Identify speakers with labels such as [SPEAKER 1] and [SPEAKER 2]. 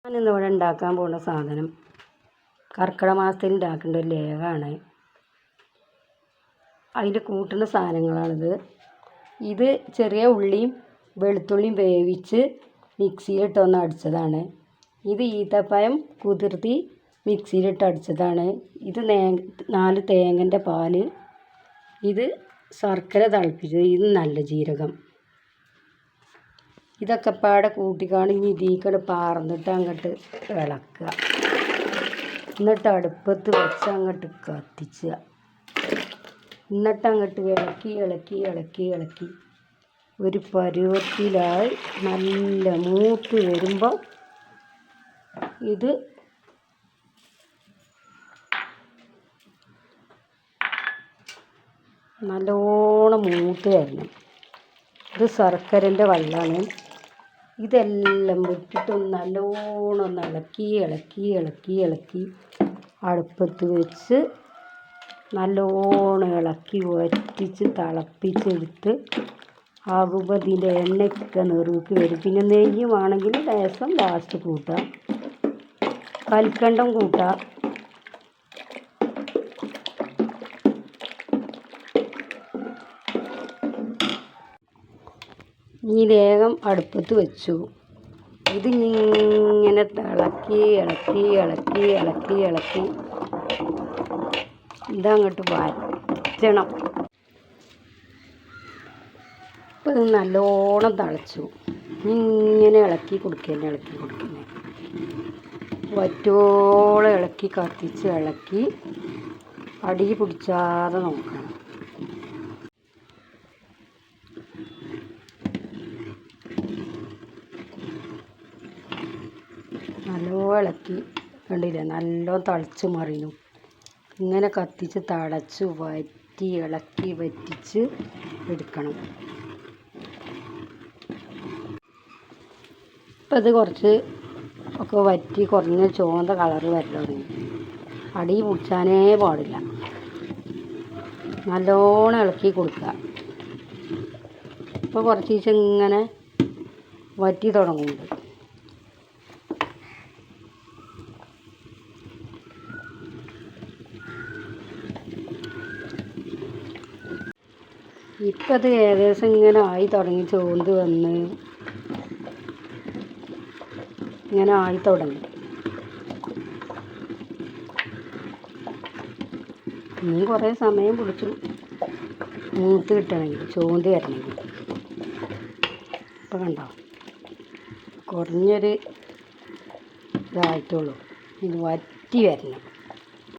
[SPEAKER 1] ഞാനിന്നിവിടെ ഉണ്ടാക്കാൻ പോകുന്ന സാധനം കർക്കിടക മാസത്തിൽ ഉണ്ടാക്കേണ്ട ഒരു ലേഹമാണ്. അതിൻ്റെ കൂട്ടുന്ന സാധനങ്ങളാണിത്. ഇത് ചെറിയ ഉള്ളിയും വെളുത്തുള്ളിയും വേവിച്ച് മിക്സിയിലിട്ടൊന്ന് അടിച്ചതാണ്. ഇത് ഈത്തപ്പഴം കുതിർത്തി മിക്സിയിലിട്ട് അടിച്ചതാണ്. ഇത് 4 തേങ്ങൻ്റെ പാല്. ഇത് ശർക്കര തിളപ്പിച്ചത്. ഇത് നല്ല ജീരകം. ഇതൊക്കെ പാടെ കൂട്ടിക്കാണ് ഇതിക്കടെ പാർന്നിട്ട് അങ്ങോട്ട് ഇളക്കുക. എന്നിട്ട് അടുപ്പത്ത് വെച്ച് അങ്ങോട്ട് കത്തിച്ചുക. എന്നിട്ട് അങ്ങോട്ട് ഇളക്കി ഇളക്കി ഇളക്കി ഇളക്കി ഒരു പരുവത്തിലായി നല്ല മൂത്ത് വരുമ്പോൾ ഇത് നല്ലോണം മൂത്ത് വരണം. ഇത് ശർക്കരൻ്റെ വെള്ളമാണ്. ഇതെല്ലാം വിട്ടിട്ട് നല്ലോണം ഇളക്കി ഇളക്കി ഇളക്കി ഇളക്കി അടുപ്പത്ത് വെച്ച് നല്ലോണം ഇളക്കി വറ്റിച്ച് തിളപ്പിച്ചെടുത്ത് ആകുമ്പോൾ ഇതിൻ്റെ എണ്ണയൊക്കെ നെറുക്ക് വരും. പിന്നെ നെയ്യുമാണെങ്കിൽ ലേശം ലാസ്റ്റ് കൂട്ടാം, കൽക്കണ്ടം കൂട്ടാം. ഈ ലേഹം അടുപ്പത്ത് വെച്ചു. ഇതിങ്ങനെ ഇളക്കി ഇളക്കി ഇളക്കി ഇളക്കി ഇളക്കി ഇതങ്ങോട്ട് വറ്റണം. ഇപ്പം ഇത് നല്ലോണം തിളച്ചു. ഇങ്ങനെ ഇളക്കി കൊടുക്കന്നെ ഇളക്കി കൊടുക്കന്നെ വറ്റോളം ഇളക്കി കത്തിച്ച് ഇളക്കി അടി പിടിച്ചാതെ നോക്കണം. നല്ലോണം ഇളക്കി കണ്ടില്ലേ, നല്ലോണം തിളച്ച് മറിയുന്നു. ഇങ്ങനെ കത്തിച്ച് തടച്ച് വറ്റി ഇളക്കി വറ്റിച്ച് എടുക്കണം. ഇപ്പം ഇത് കുറച്ച് ഒക്കെ വറ്റി കുറഞ്ഞ ചുവന്ന കളറ് വരൽ തുടങ്ങി. അടി പിടിച്ചാനേ പാടില്ല. നല്ലോണം ഇളക്കി കൊടുക്കുക. ഇപ്പോൾ കുറച്ച് ദിവസം ഇങ്ങനെ വറ്റി തുടങ്ങുന്നുണ്ട്. ഇപ്പം അത് ഏകദേശം ഇങ്ങനെ ആയി തുടങ്ങി. ചോന്ത് വന്ന് ഇങ്ങനെ ആയി തുടങ്ങി. ഇനിയും കുറേ സമയം പിടിച്ചു മൂത്ത് കിട്ടണമെങ്കിൽ, ചോന്ത് വരണമെങ്കിൽ. ഇപ്പം കണ്ടോ, കുറഞ്ഞൊരു ഇതായിട്ടുള്ളൂ. ഇത് വറ്റി വരണം.